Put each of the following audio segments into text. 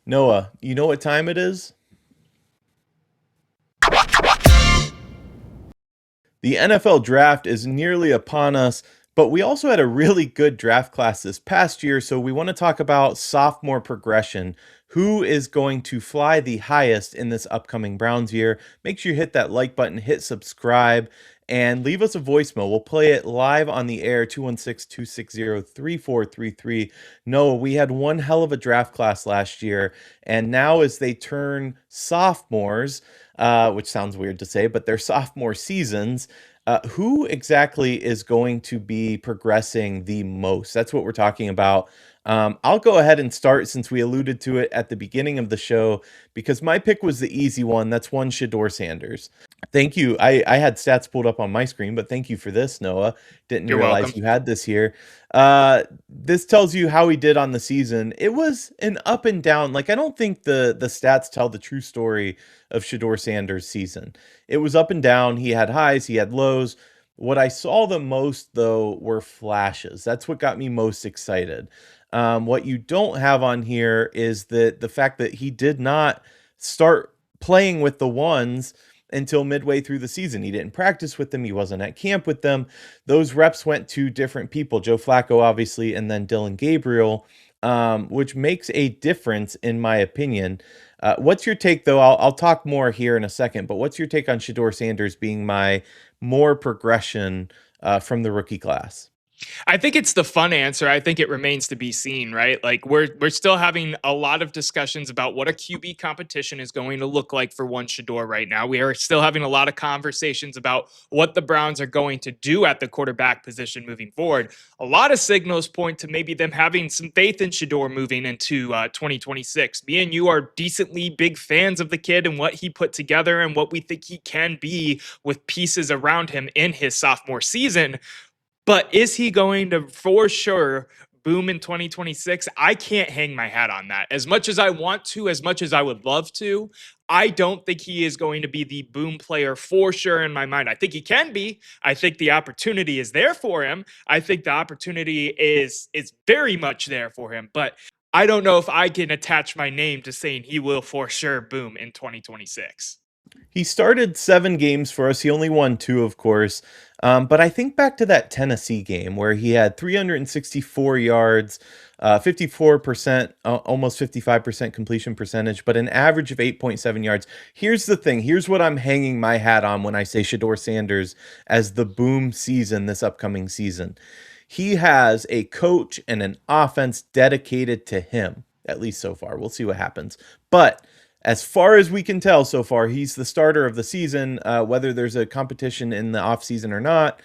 Noah, you know what time it is? The NFL draft is nearly upon us, but we also had a really good draft class this past year, so we want to talk about sophomore progression. Who is going to fly the highest in this upcoming Browns year? Make sure you hit that like button, hit subscribe, and leave us a voicemail. We'll play it live on the air, 216-260-3433. No, we had one hell of a draft class last year, and now as they turn sophomores, which sounds weird to say, but their sophomore seasons, who exactly is going to be progressing the most? That's what we're talking about. I'll go ahead and start since we alluded to it at the beginning of the show because my pick was the easy one. That's one Shedeur Sanders. Thank you. I had stats pulled up on my screen, but thank you for this, Noah. Didn't You're realize welcome. you had this here. This tells you how he did on the season. It was an up and down. Like I don't think the stats tell the true story of Shedeur Sanders' season. It was up and down. He had highs, he had lows. What I saw the most though were flashes. That's what got me most excited. What you don't have on here is the fact that he did not start playing with the ones until midway through the season. He didn't practice with them. He wasn't at camp with them. Those reps went to different people, Joe Flacco, obviously, and then Dylan Gabriel, which makes a difference in my opinion. What's your take, though? I'll talk more here in a second, but what's your take on Shedeur Sanders being my more progression from the rookie class? I think it's the fun answer. I think it remains to be seen, right? Like we're still having a lot of discussions about what a QB competition is going to look like for one Shador right now. We are still having a lot of conversations about what the Browns are going to do at the quarterback position moving forward. A lot of signals point to maybe them having some faith in Shador moving into 2026. Me and you are decently big fans of the kid and what he put together and what we think he can be with pieces around him in his sophomore season. But is he going to for sure boom in 2026? I can't hang my hat on that. As much as I want to, as much as I would love to, I don't think he is going to be the boom player for sure in my mind. I think he can be. I think the opportunity is there for him. I think the opportunity is very much there for him, but I don't know if I can attach my name to saying he will for sure boom in 2026. He started 7 games for us. He only won two, of course. But I think back to that Tennessee game where he had 364 yards, 54%, almost 55% completion percentage, but an average of 8.7 yards. Here's the thing. Here's what I'm hanging my hat on when I say Shedeur Sanders as the boom season this upcoming season. He has a coach and an offense dedicated to him, at least so far. We'll see what happens. But as far as we can tell so far, he's the starter of the season. Whether there's a competition in the offseason or not,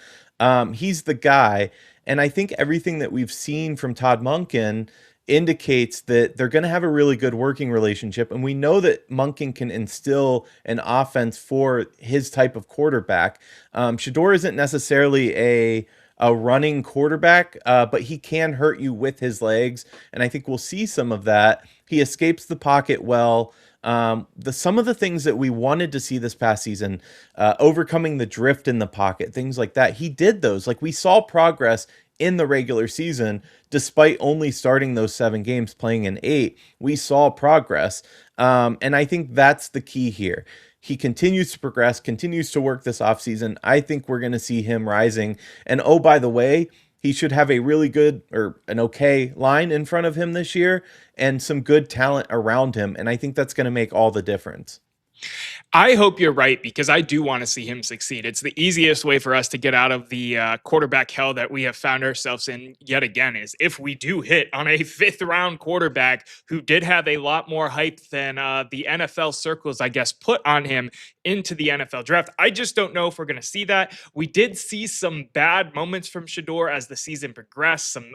he's the guy. And I think everything that we've seen from Todd Monken indicates that they're going to have a really good working relationship. And we know that Monken can instill an offense for his type of quarterback. Shador isn't necessarily a running quarterback, but he can hurt you with his legs. And I think we'll see some of that. He escapes the pocket well. Some of the things that we wanted to see this past season, overcoming the drift in the pocket, things like that, he did those. Like we saw progress in the regular season, despite only starting those 7 games, playing in 8. We saw progress, and I think that's the key here. He continues to progress, continues to work this offseason. I think we're going to see him rising. And oh, by the way, he should have a really good or an okay line in front of him this year and some good talent around him. And I think that's going to make all the difference. I hope you're right because I do want to see him succeed. It's the easiest way for us to get out of the quarterback hell that we have found ourselves in yet again is if we do hit on a fifth round quarterback who did have a lot more hype than the NFL circles, I guess, put on him into the NFL draft. I just don't know if we're going to see that. We did see some bad moments from Shador as the season progressed, some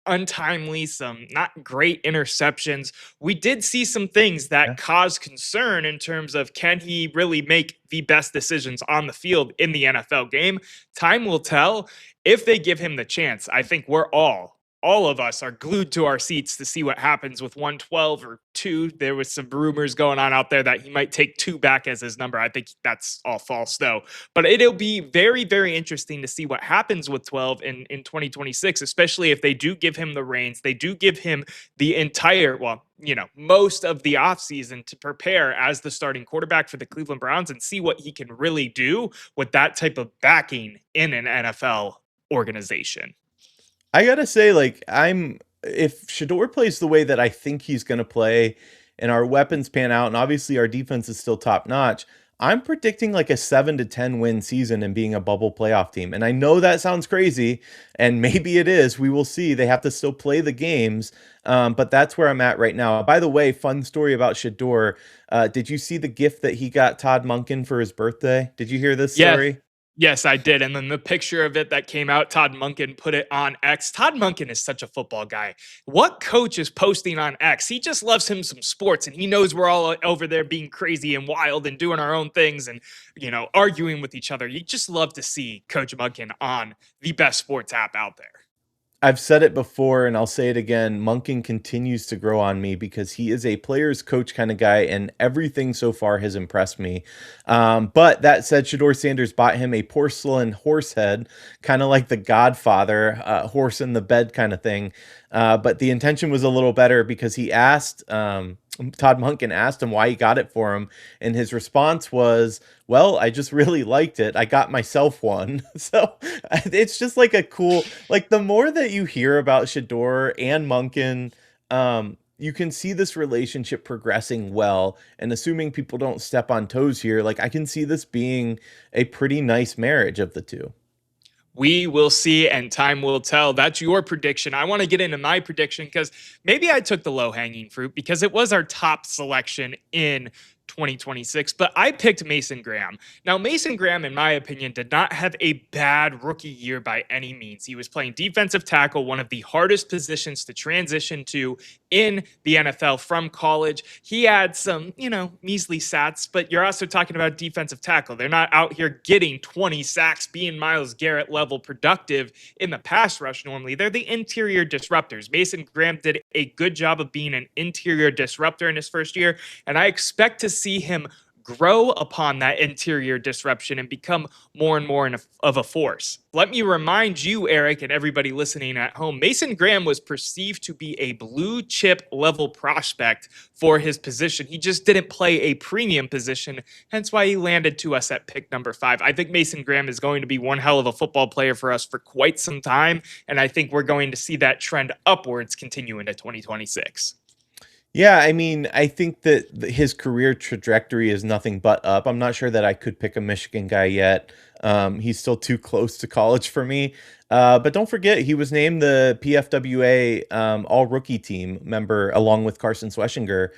untimely, some not great interceptions. We did see some things Yeah. that caused concern in terms of can he really make the best decisions on the field in the NFL game? Time will tell. If they give him the chance, I think we're all all of us are glued to our seats to see what happens with 112 or 2. There was some rumors going on out there that he might take 2 back as his number. I think that's all false though. But it'll be very, very interesting to see what happens with 12 in 2026, especially if they do give him the reins. They do give him the entire, well, most of the offseason to prepare as the starting quarterback for the Cleveland Browns and see what he can really do with that type of backing in an NFL organization. I gotta say, like, if Shedeur plays the way that I think he's gonna play, and our weapons pan out, and obviously our defense is still top notch, I'm predicting like a 7 to 10 win season and being a bubble playoff team. And I know that sounds crazy, and maybe it is. We will see. They have to still play the games, but that's where I'm at right now. By the way, fun story about Shedeur. Did you see the gift that he got Todd Monken for his birthday? Did you hear this Yes. story? Yes, I did. And then the picture of it that came out, Todd Monken put it on X. Todd Monken is such a football guy. What coach is posting on X? He just loves him some sports and he knows we're all over there being crazy and wild and doing our own things and, arguing with each other. You just love to see Coach Monken on the best sports app out there. I've said it before and I'll say it again. Monken continues to grow on me because he is a player's coach kind of guy, and everything so far has impressed me. But that said, Shedeur Sanders bought him a porcelain horse head, kind of like the Godfather, horse in the bed kind of thing. But the intention was a little better because he asked, Todd Monken asked him why he got it for him, and his response was, "Well, I just really liked it. I got myself one." So it's just like a cool, like the more that you hear about Shedeur and Monken, you can see this relationship progressing well. And assuming people don't step on toes here, like I can see this being a pretty nice marriage of the two. We will see, and time will tell. That's your prediction. I want to get into my prediction because maybe I took the low hanging fruit because it was our top selection in 2026, but I picked Mason Graham. Now, Mason Graham, in my opinion, did not have a bad rookie year by any means. He was playing defensive tackle, one of the hardest positions to transition to in the NFL from college. He had some, measly stats, but you're also talking about defensive tackle. They're not out here getting 20 sacks, being Myles Garrett level productive in the pass rush normally. They're the interior disruptors. Mason Graham did a good job of being an interior disruptor in his first year, and I expect to see him grow upon that interior disruption and become more and more of a force. Let me remind you, Erik, and everybody listening at home, Mason Graham was perceived to be a blue chip level prospect for his position. He just didn't play a premium position, hence why he landed to us at pick number 5. I think Mason Graham is going to be one hell of a football player for us for quite some time, and I think we're going to see that trend upwards continue into 2026. Yeah, I mean, I think that his career trajectory is nothing but up. I'm not sure that I could pick a Michigan guy yet. He's still too close to college for me. But don't forget, he was named the PFWA All Rookie Team member along with Carson Schwesinger,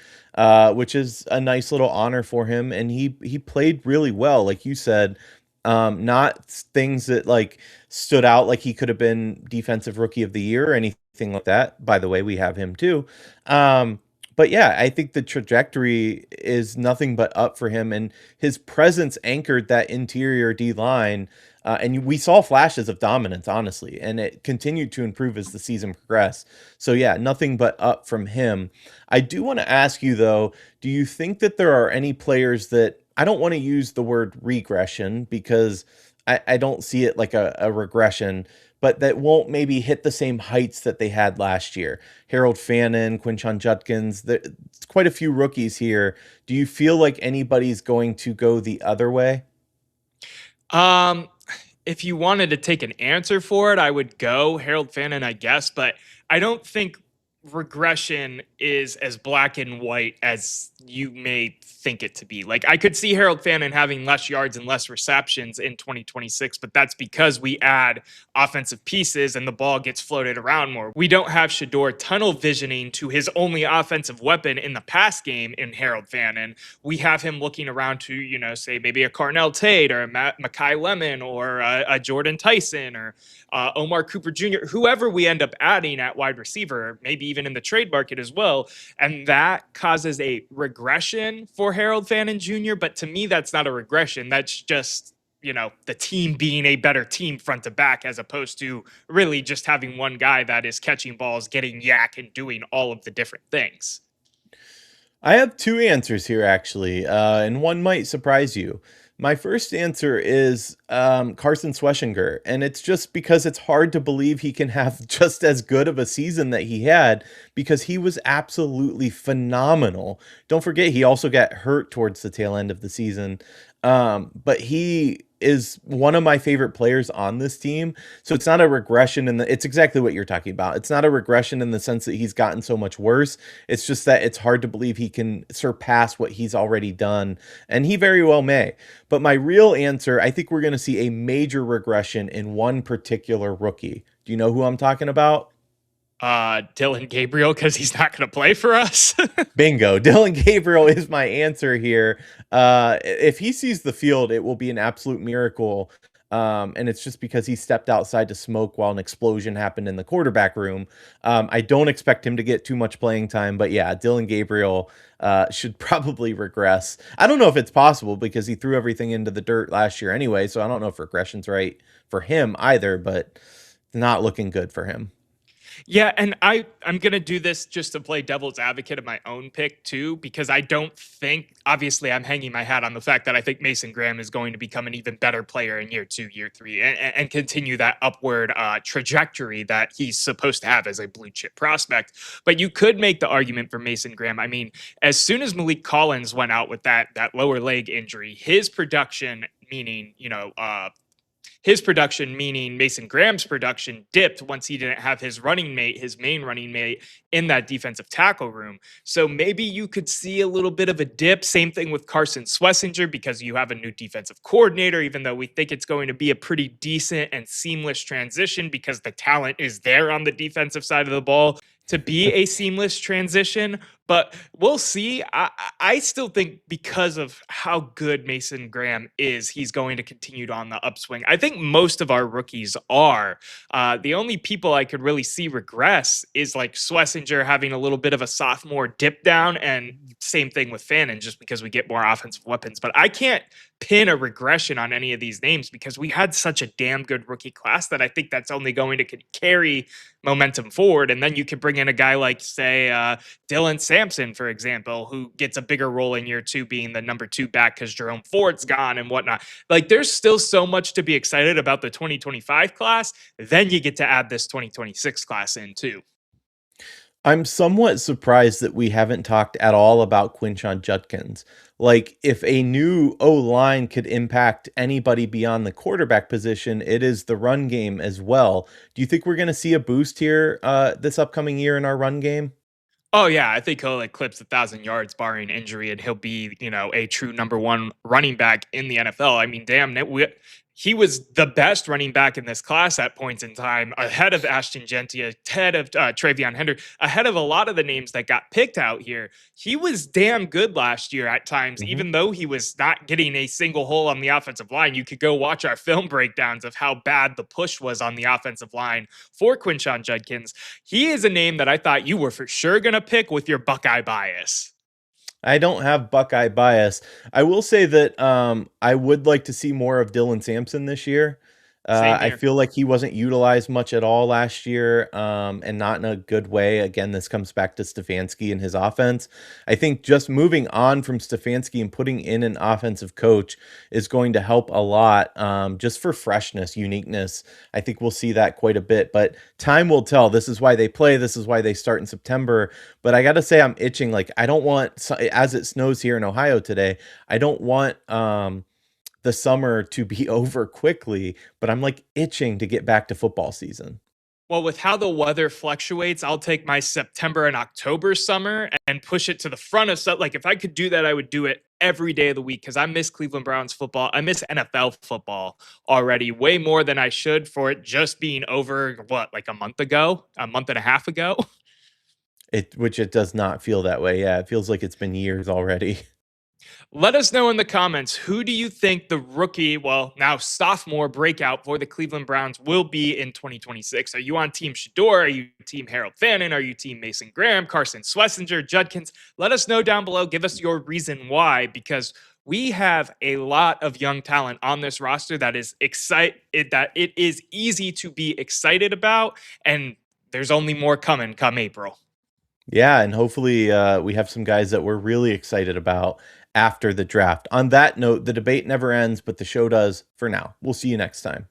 which is a nice little honor for him. And he played really well, like you said. Not things that like stood out like he could have been defensive rookie of the year or anything like that. By the way, we have him too. But yeah, I think the trajectory is nothing but up for him, and his presence anchored that interior D line. And we saw flashes of dominance, honestly, and it continued to improve as the season progressed. So yeah, nothing but up from him. I do want to ask you though, do you think that there are any players that, I don't want to use the word regression because I don't see it like a regression, but that won't maybe hit the same heights that they had last year? Harold Fannin, Quinshon Judkins, there's quite a few rookies here. Do you feel like anybody's going to go the other way? Um, if you wanted to take an answer for it, I would go Harold Fannin, I guess, but I don't think regression is as black and white as you may think it to be. Like I could see Harold Fannin having less yards and less receptions in 2026, but that's because we add offensive pieces and the ball gets floated around more. We don't have Shedeur tunnel visioning to his only offensive weapon in the pass game in Harold Fannin. We have him looking around to, say maybe a Carnell Tate or a Makai Lemon or a Jordan Tyson or Omar Cooper Jr., whoever we end up adding at wide receiver, maybe even in the trade market as well. And that causes a regression for Harold Fannin Jr. But to me, that's not a regression. That's just the team being a better team front to back, as opposed to really just having one guy that is catching balls, getting yak, and doing all of the different things. I have two answers here, actually, and one might surprise you. My first answer is Carson Schwesinger, and it's just because it's hard to believe he can have just as good of a season that he had because he was absolutely phenomenal. Don't forget, he also got hurt towards the tail end of the season, but he is one of my favorite players on this team. So it's not a regression it's exactly what you're talking about. It's not a regression in the sense that he's gotten so much worse. It's just that it's hard to believe he can surpass what he's already done, and he very well may. But my real answer, I think we're going to see a major regression in one particular rookie. Do you know who I'm talking about? Dylan Gabriel, because he's not going to play for us. Bingo. Dylan Gabriel is my answer here. If he sees the field, it will be an absolute miracle. And it's just because he stepped outside to smoke while an explosion happened in the quarterback room. I don't expect him to get too much playing time, but yeah, Dylan Gabriel should probably regress. I don't know if it's possible because he threw everything into the dirt last year anyway, so I don't know if regression's right for him either, but not looking good for him. Yeah, and I'm gonna do this just to play devil's advocate of my own pick too, because I don't think, obviously I'm hanging my hat on the fact that I think Mason Graham is going to become an even better player in year 2, year 3, and continue that upward trajectory that he's supposed to have as a blue chip prospect. But you could make the argument for Mason Graham. I mean, as soon as Malik Collins went out with that lower leg injury, his production, meaning his production, meaning Mason Graham's production, dipped once he didn't have his running mate, his main running mate, in that defensive tackle room. So maybe you could see a little bit of a dip. Same thing with Carson Schwesinger, because you have a new defensive coordinator, even though we think it's going to be a pretty decent and seamless transition because the talent is there on the defensive side of the ball to be a seamless transition. But we'll see. I still think because of how good Mason Graham is, he's going to continue on the upswing. I think most of our rookies are. The only people I could really see regress is like Schwesinger having a little bit of a sophomore dip down, and same thing with Fannin, just because we get more offensive weapons. But I can't pin a regression on any of these names because we had such a damn good rookie class that I think that's only going to carry momentum forward. And then you could bring in a guy like, say, Dylan Sampson, for example, who gets a bigger role in year 2 being the number 2 back because Jerome Ford's gone and whatnot. Like, there's still so much to be excited about the 2025 class. Then you get to add this 2026 class in too. I'm somewhat surprised that we haven't talked at all about Quinshon Judkins. Like, if a new O line could impact anybody beyond the quarterback position, it is the run game as well. Do you think we're going to see a boost here this upcoming year in our run game? Oh yeah, I think he'll eclipse 1,000 yards barring injury, and he'll be, a true number one running back in the NFL. I mean, damn, he was the best running back in this class at points in time, ahead of Ashton Genty, ahead of Travion Henry, ahead of a lot of the names that got picked out here. He was damn good last year at times, Hmm. even though he was not getting a single hole on the offensive line. You could go watch our film breakdowns of how bad the push was on the offensive line for Quinshon Judkins. He is a name that I thought you were for sure going to pick with your Buckeye bias. I don't have Buckeye bias. I will say that I would like to see more of Dylan Sampson this year. Same I here. feel like he wasn't utilized much at all last year, and not in a good way. Again, this comes back to Stefanski and his offense. I think just moving on from Stefanski and putting in an offensive coach is going to help a lot, just for freshness, uniqueness. I think we'll see that quite a bit, but time will tell. This is why they play. This is why they start in September. But I got to say, I'm itching. Like, I don't want, as it snows here in Ohio today, I don't want the summer to be over quickly, but I'm like itching to get back to football season. Well, with how the weather fluctuates, I'll take my September and October summer and push it to the front of stuff. Like, if I could do that, I would do it every day of the week because I miss Cleveland Browns football. I miss NFL football already way more than I should for it just being over, what, like a month ago, a month and a half ago? Which it does not feel that way. Yeah, it feels like it's been years already. Let us know in the comments, who do you think the rookie, well, now sophomore breakout for the Cleveland Browns will be in 2026? Are you on Team Shedeur? Are you Team Harold Fannin? Are you Team Mason Graham, Carson Schwesinger, Judkins? Let us know down below. Give us your reason why, because We have a lot of young talent on this roster that is that it is easy to be excited about, and there's only more coming come April. Yeah, and hopefully we have some guys that we're really excited about after the draft. On that note, the debate never ends, but the show does for now. We'll see you next time.